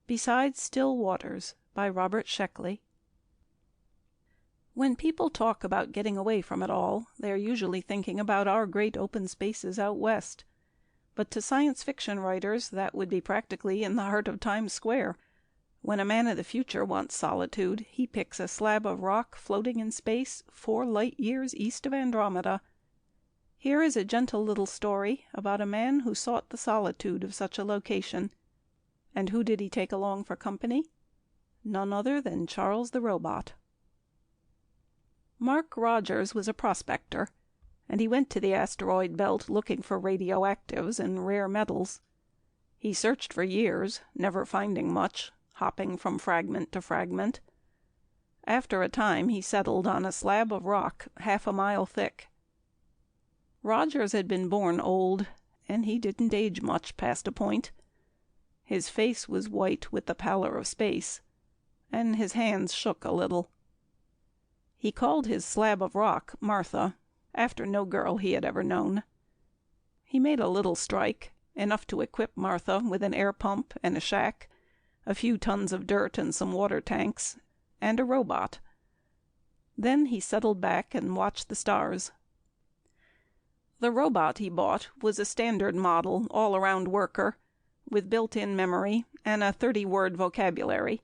Beside Still Waters by Robert Sheckley. When people talk about getting away from it all, they're usually thinking about our great open spaces out west. But to science fiction writers, that would be practically in the heart of Times Square. When a man of the future wants solitude, he picks a slab of rock floating in space 4 light years east of Andromeda. Here is a gentle little story about a man who sought the solitude of such a location. And who did he take along for company? None other than Charles the Robot. Mark Rogers was a prospector, and he went to the asteroid belt looking for radioactives and rare metals. He searched for years, never finding much, hopping from fragment to fragment. After a time he settled on a slab of rock 1/2 mile thick. Rogers had been born old, and he didn't age much past a point. His face was white with the pallor of space, and his hands shook a little. He called his slab of rock Martha, after no girl he had ever known. He made a little strike, enough to equip Martha with an air pump and a shack, a few tons of dirt and some water tanks, and a robot. Then he settled back and watched the stars. The robot he bought was a standard model all-around worker, with built-in memory and a 30-word vocabulary.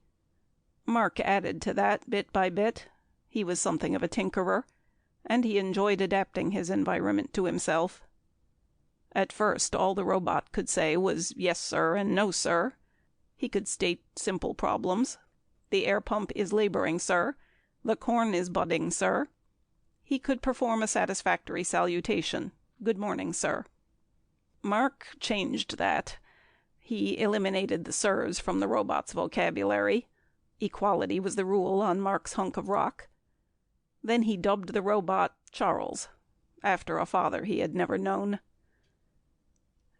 Mark added to that bit by bit. He was something of a tinkerer, and he enjoyed adapting his environment to himself. At first, all the robot could say was "yes, sir," and "no, sir." He could state simple problems. "The air pump is laboring, sir." "The corn is budding, sir." He could perform a satisfactory salutation. "Good morning, sir." Mark changed that. He eliminated the sirs from the robot's vocabulary. Equality was the rule on Mark's hunk of rock. Then he dubbed the robot Charles, after a father he had never known.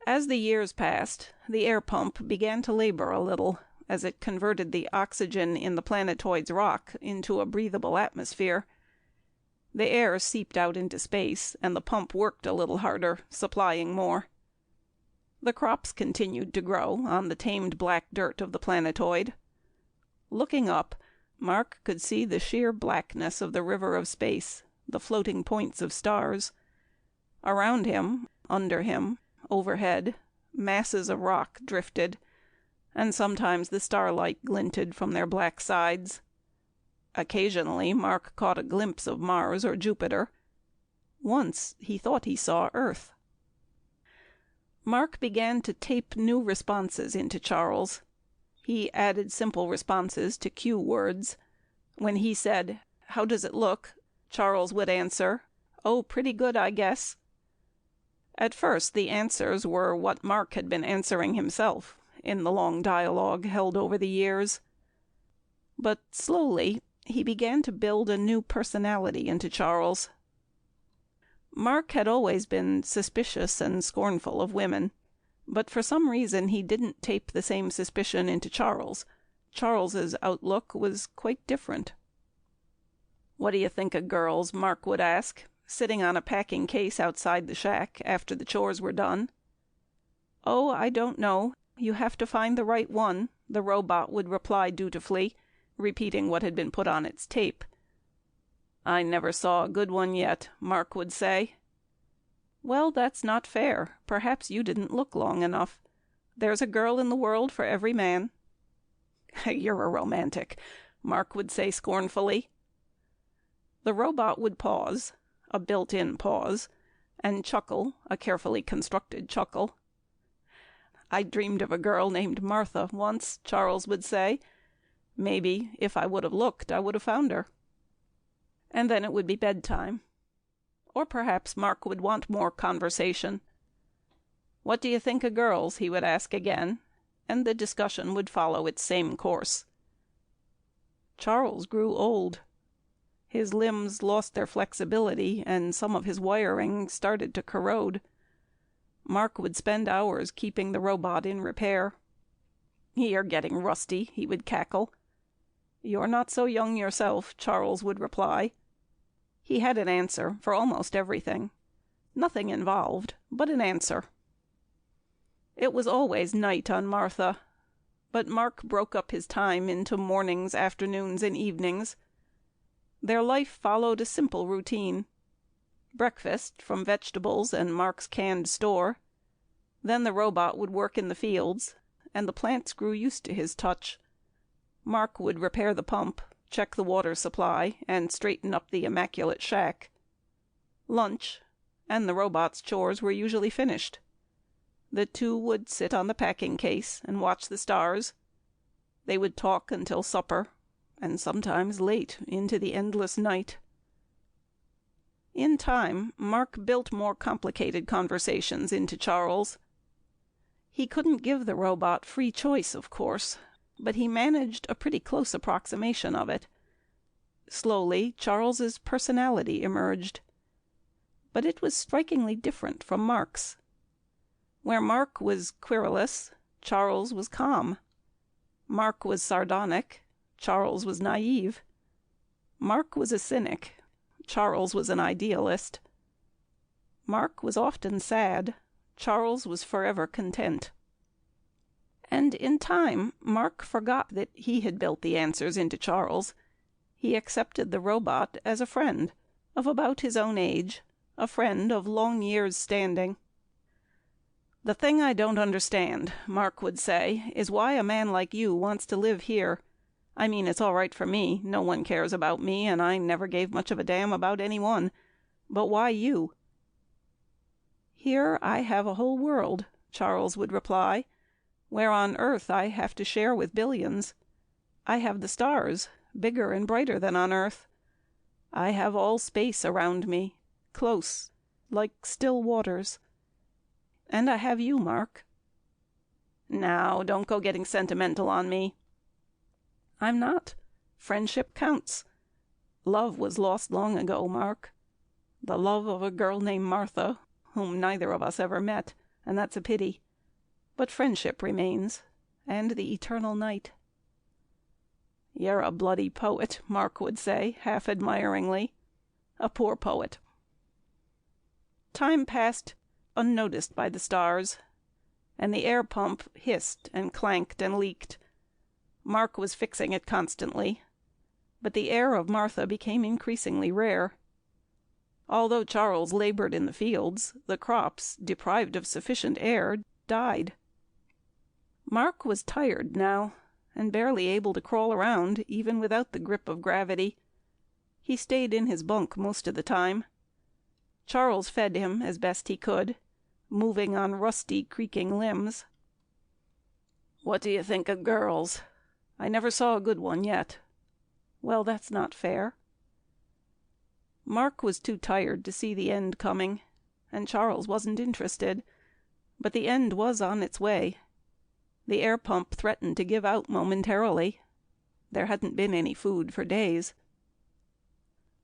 As the years passed, the air pump began to labor a little, as it converted the oxygen in the planetoid's rock into a breathable atmosphere. The air seeped out into space, and the pump worked a little harder, supplying more. The crops continued to grow on the tamed black dirt of the planetoid. Looking up, Mark could see the sheer blackness of the river of space, the floating points of stars. Around him, under him, overhead, masses of rock drifted, and sometimes the starlight glinted from their black sides. Occasionally Mark caught a glimpse of Mars or Jupiter. Once he thought he saw Earth. Mark began to tape new responses into Charles. He added simple responses to cue words. When he said, "How does it look?" Charles would answer, "Oh, pretty good, I guess." At first the answers were what Mark had been answering himself in the long dialogue held over the years. But slowly he began to build a new personality into Charles. Mark had always been suspicious and scornful of women, but for some reason he didn't tape the same suspicion into Charles. Charles's outlook was quite different. "What do you think of girls?" Mark would ask, sitting on a packing case outside the shack after the chores were done. "Oh, I don't know. You have to find the right one," the robot would reply dutifully, repeating what had been put on its tape. "I never saw a good one yet," Mark would say. "Well, that's not fair. Perhaps you didn't look long enough. There's a girl in the world for every man." "You're a romantic," Mark would say scornfully. The robot would pause, a built-in pause, and chuckle, a carefully constructed chuckle. "I dreamed of a girl named Martha once," Charles would say. "Maybe, if I would have looked, I would have found her." And then it would be bedtime. Or perhaps Mark would want more conversation. "What do you think of girls?" he would ask again, and the discussion would follow its same course. Charles grew old. His limbs lost their flexibility, and some of his wiring started to corrode. Mark would spend hours keeping the robot in repair. "You're getting rusty," he would cackle. "You're not so young yourself," Charles would reply. He had an answer for almost everything. Nothing involved, but an answer. It was always night on Martha. but Mark broke up his time into mornings, afternoons, and evenings. Their life followed a simple routine. Breakfast from vegetables and Mark's canned store. Then the robot would work in the fields, and the plants grew used to his touch. Mark would repair the pump, check the water supply, and straighten up the immaculate shack. Lunch, and the robot's chores were usually finished. The two would sit on the packing case and watch the stars. They would talk until supper, and sometimes late into the endless night. In time, Mark built more complicated conversations into Charles. He couldn't give the robot free choice, of course, but he managed a pretty close approximation of it. Slowly, Charles's personality emerged. But it was strikingly different from Mark's. Where Mark was querulous, Charles was calm. Mark was sardonic, Charles was naive. Mark was a cynic, Charles was an idealist. Mark was often sad, Charles was forever content. And in time, Mark forgot that he had built the answers into Charles. He accepted the robot as a friend, of about his own age, a friend of long years' standing. "The thing I don't understand," Mark would say, "is why a man like you wants to live here. I mean, it's all right for me, no one cares about me, and I never gave much of a damn about anyone. But why you?" "Here I have a whole world," Charles would reply, "where on Earth I have to share with billions. I have the stars, bigger and brighter than on Earth. I have all space around me, close, like still waters. And I have you, Mark." "Now, don't go getting sentimental on me." "I'm not. Friendship counts. Love was lost long ago, Mark. The love of a girl named Martha, whom neither of us ever met, and that's a pity. But friendship remains, and the eternal night." "You're a bloody poet," Mark would say, half admiringly. "A poor poet." Time passed unnoticed by the stars, and the air pump hissed and clanked and leaked. Mark was fixing it constantly, but the air of Martha became increasingly rare. Although Charles labored in the fields, the crops, deprived of sufficient air, died. Mark was tired now, and barely able to crawl around even without the grip of gravity. He stayed in his bunk most of the time. Charles fed him as best he could, moving on rusty, creaking limbs. "What do you think of girls? I never saw a good one yet." "Well, that's not fair." Mark was too tired to see the end coming, and Charles wasn't interested. But the end was on its way. The air pump threatened to give out momentarily. There hadn't been any food for days.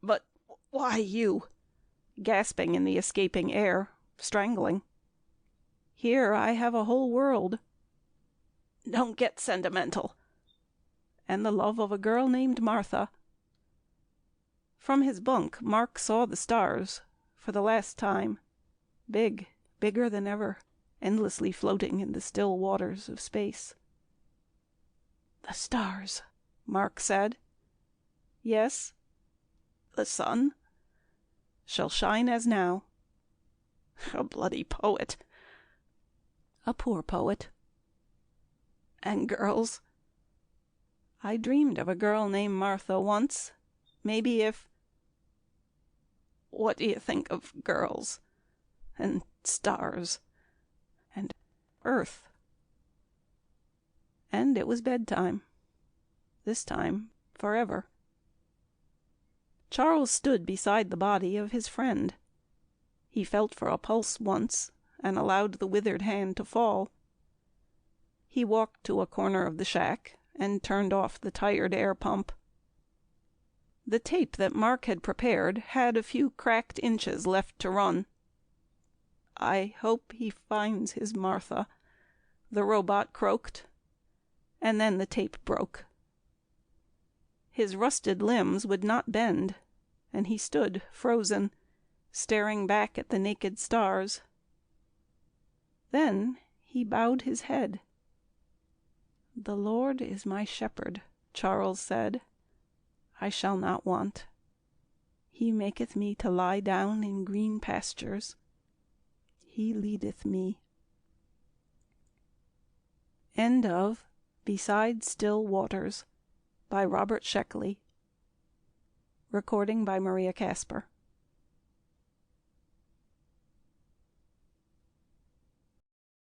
"But why you?" Gasping in the escaping air, strangling. "Here I have a whole world." "Don't get sentimental." "And the love of a girl named Martha." From his bunk, Mark saw the stars, for the last time, big, bigger than ever, endlessly floating in the still waters of space. "The stars," Mark said. "Yes." "The sun?" "Shall shine as now." "A bloody poet." "A poor poet." "And girls?" "I dreamed of a girl named Martha once. Maybe if—" "What do you think of girls and stars and Earth?" And it was bedtime. This time forever. Charles stood beside the body of his friend. He felt for a pulse once, and allowed the withered hand to fall. He walked to a corner of the shack and turned off the tired air pump. The tape that Mark had prepared had a few cracked inches left to run. "I hope he finds his Martha," the robot croaked, and then the tape broke. His rusted limbs would not bend, and he stood frozen, staring back at the naked stars. Then he bowed his head. "The Lord is my shepherd," Charles said, "I shall not want. He maketh me to lie down in green pastures. He leadeth me." End of Beside Still Waters, by Robert Sheckley. Recording by Maria Casper.